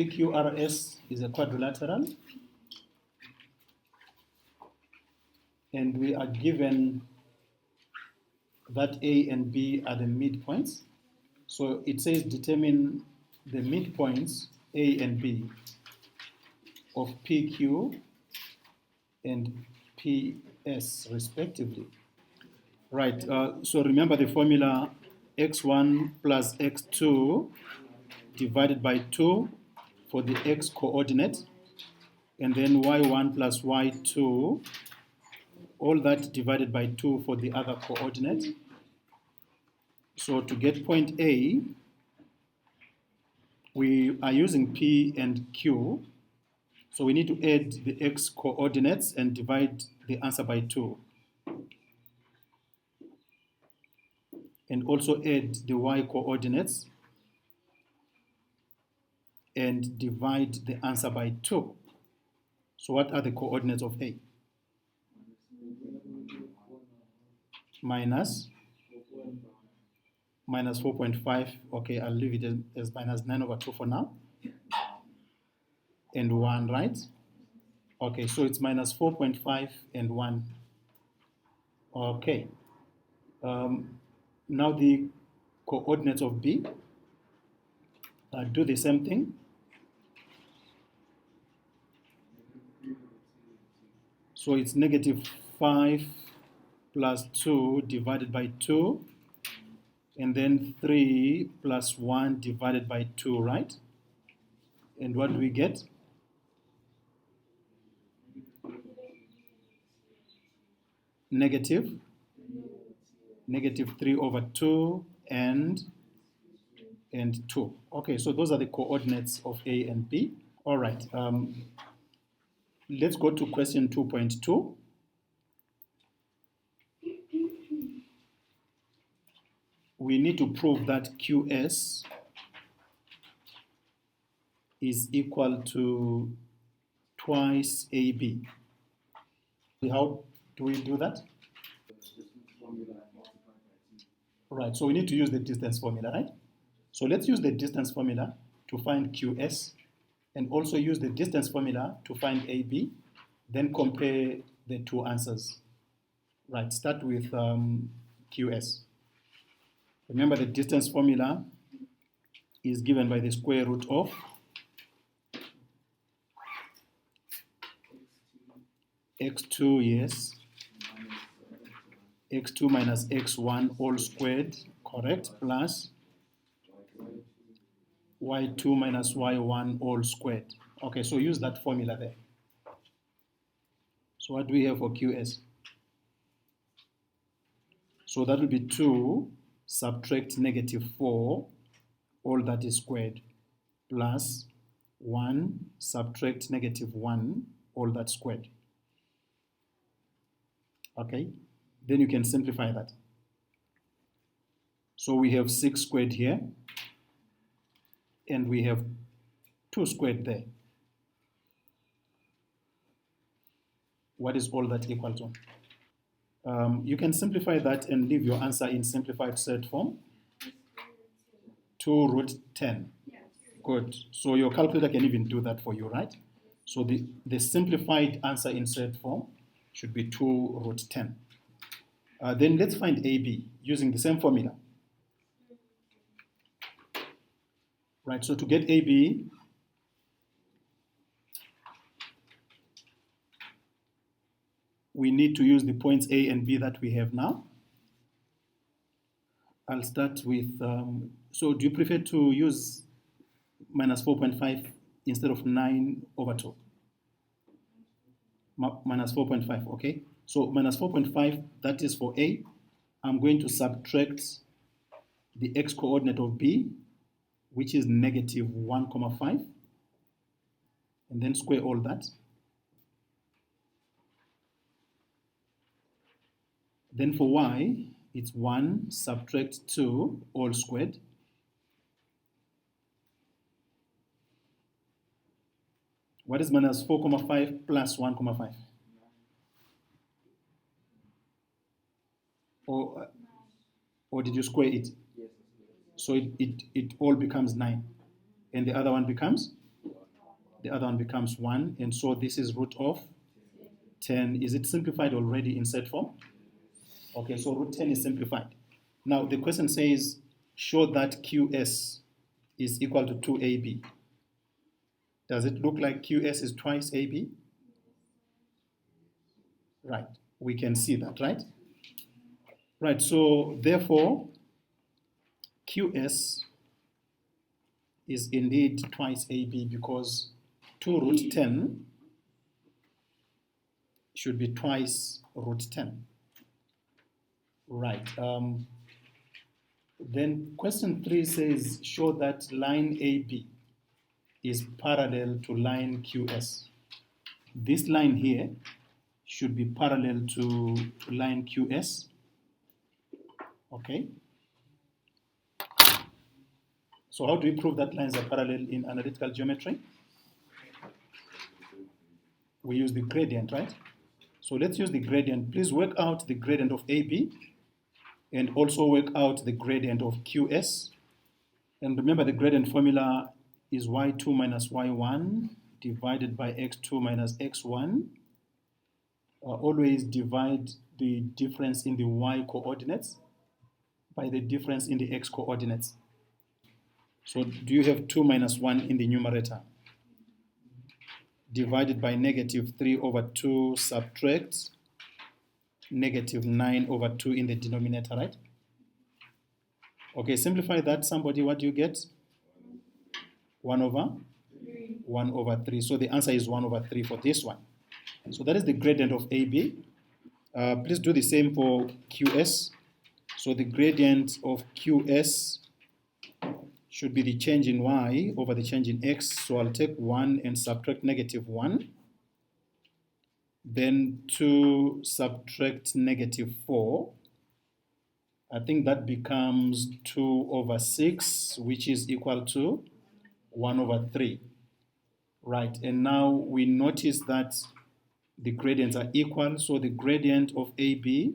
PQRS is a quadrilateral, and we are given that A and B are the midpoints. So it says determine the midpoints A and B of PQ and PS respectively. Right, so remember the formula x1 plus x2 divided by 2 for the x coordinate, and then y1 plus y2, all that divided by 2 for the other coordinate. So to get point A, we are using P and Q, so we need to add the x coordinates and divide the answer by 2. And also add the y coordinates and divide the answer by 2. So what are the coordinates of A? Minus 4.5. Okay, I'll leave it as minus 9 over 2 for now. And 1, right? Okay, so it's minus 4.5 and 1. Okay. Now the coordinates of B, do the same thing. So it's negative 5 plus 2 divided by 2, and then 3 plus 1 divided by 2, right? And what do we get? Negative 3 over 2 and 2. Okay, so those are the coordinates of A and B. All right, let's go to question 2.2. We need to prove that QS is equal to twice AB. How do we do that? Right, so we need to use the distance formula, right? So let's use the distance formula to find QS, and also use the distance formula to find AB, then compare the two answers. Right, start with QS. Remember, the distance formula is given by the square root of x2, yes, x2 minus x1 all squared, correct, plus y2 minus y1 all squared. Okay, so use that formula there. So what do we have for QS? So that will be 2 subtract negative 4, all that is squared, plus 1 subtract negative 1, all that squared. Okay, then you can simplify that. So we have 6 squared here, and we have 2 squared there. What is all that equal to? You can simplify that and leave your answer in simplified set form. 2 root 10. Good. So your calculator can even do that for you, right? So the simplified answer in set form should be 2 root 10. Then let's find AB using the same formula. Right, so to get AB, we need to use the points A and B that we have now. I'll start with, so do you prefer to use minus 4.5 instead of 9 over 2? Minus 4.5, okay? So minus 4.5, that is for A. I'm going to subtract the x coordinate of B, which is negative 1,5, and then square all that. Then for y, it's 1 subtract 2 all squared. What is minus 4,5 plus 1,5? Or did you square it? So it all becomes 9. And the other one becomes? The other one becomes 1, and so this is root of 10. Is it simplified already in set form? Okay, so root 10 is simplified. Now the question says, show that QS is equal to 2AB. Does it look like QS is twice AB? Right, we can see that, right? Right, so therefore, QS is indeed twice AB because 2 root 10 should be twice root 10. Right. Then question 3 says, show that line AB is parallel to line QS. This line here should be parallel to line QS. Okay. So how do we prove that lines are parallel in analytical geometry? We use the gradient, right? So let's use the gradient. Please work out the gradient of AB and also work out the gradient of QS. And remember the gradient formula is y2 minus y1 divided by x2 minus x1. Always divide the difference in the y coordinates by the difference in the x coordinates. So do you have 2 minus 1 in the numerator? Divided by negative 3 over 2, subtract negative 9 over 2 in the denominator, right? Okay, simplify that, somebody. What do you get? 1 over 3. 1 over 3. So the answer is 1 over 3 for this one. So that is the gradient of AB. Please do the same for QS. So the gradient of QS should be the change in y over the change in x. So I'll take 1 and subtract negative 1. Then 2 subtract negative 4. I think that becomes 2 over 6, which is equal to 1 over 3. Right, and now we notice that the gradients are equal, so the gradient of AB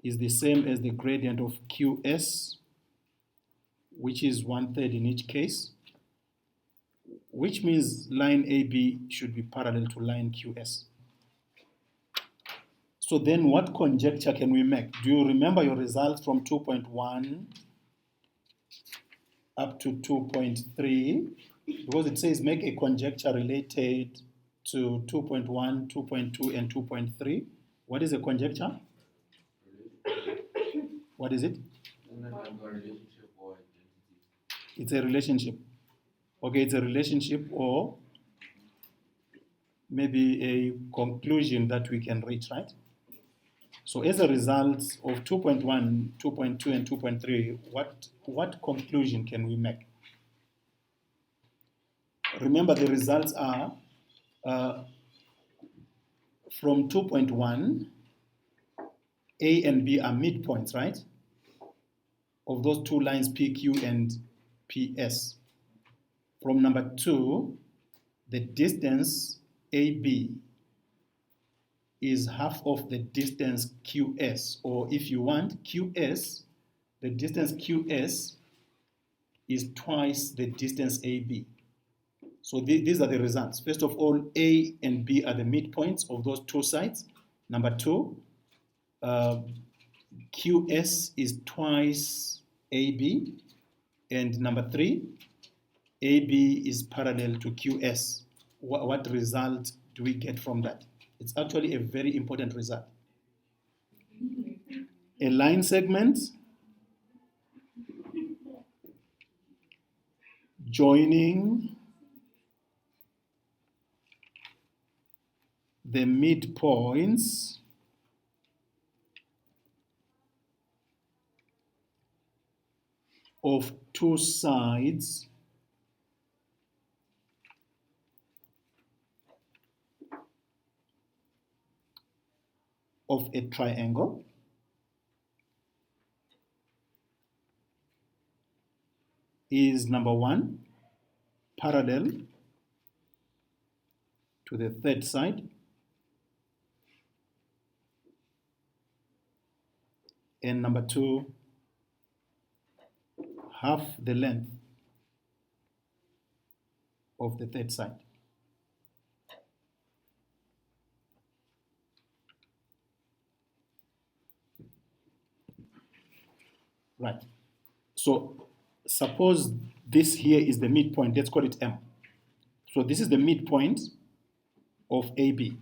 is the same as the gradient of QS, which is 1/3 in each case, which means line AB should be parallel to line QS. So then what conjecture can we make? Do you remember your results from 2.1 up to 2.3? Because it says make a conjecture related to 2.1, 2.2, and 2.3. What is a conjecture? What is it? It's a relationship. Okay, it's a relationship or maybe a conclusion that we can reach, right? So as a result of 2.1, 2.2, and 2.3, what conclusion can we make? Remember the results are from 2.1, A and B are midpoints, right? Of those two lines, PQ and PS. From number 2, the distance AB is half of the distance QS, or if you want QS, the distance QS is twice the distance AB. So these are the results. First of all, A and B are the midpoints of those two sides. Number 2, QS is twice AB. And number 3, AB is parallel to QS. What result do we get from that? It's actually a very important result. A line segment joining the midpoints of two sides of a triangle is number 1, parallel to the third side, and number 2, half the length of the third side. Right. So suppose this here is the midpoint. Let's call it M. So this is the midpoint of AB.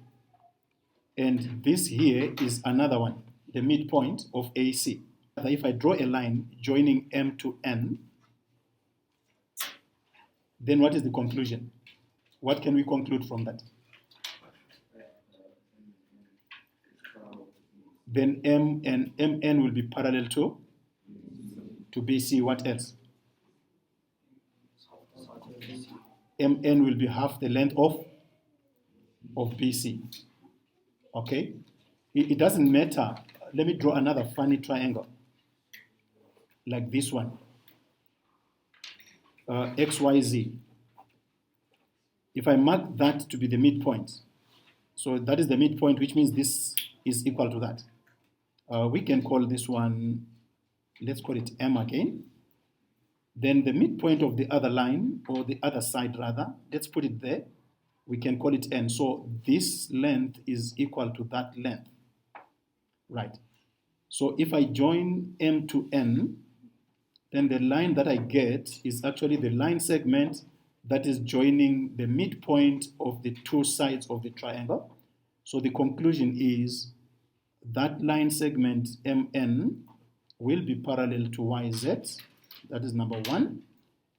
And this here is another one, the midpoint of AC. If I draw a line joining M to N, then what is the conclusion? What can we conclude from that? Then M and MN will be parallel to BC. What else? MN will be half the length of BC. Okay? It doesn't matter. Let me draw another funny triangle like this one. XYZ. If I mark that to be the midpoint, so that is the midpoint, which means this is equal to that. We can call this one, let's call it M again. Then the midpoint of the other line, or the other side rather, let's put it there. We can call it N. So this length is equal to that length. Right. So if I join M to N, then the line that I get is actually the line segment that is joining the midpoint of the two sides of the triangle. So the conclusion is that line segment MN will be parallel to YZ. That is number one.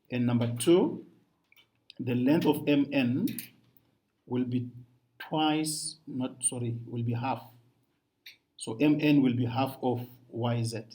And number two, the length of MN will be will be half. So MN will be half of YZ.